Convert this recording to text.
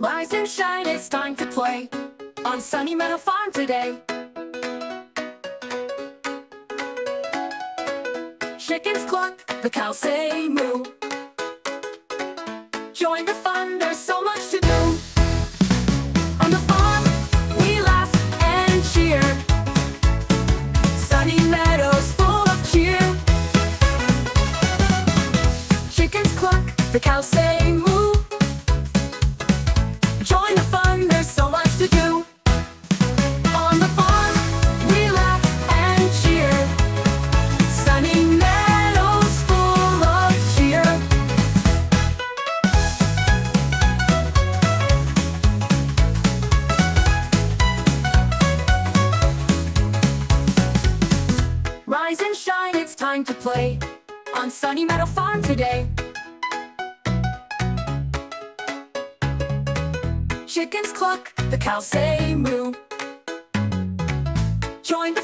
Rise and shine, it's time to play on Sunny Meadow Farm today. Chickens cluck, the cows say moo. Join the fun, there's so much to do. On the farm, we laugh and cheer. Sunny meadows full of cheer. Chickens cluck, the cows say moo. Join the fun, there's so much to do. On the farm, we laugh and cheer. Sunny meadows full of cheer. Rise and shine, it's time to play on Sunny Meadow Farm today. Chickens cluck, the cows say moo. Join the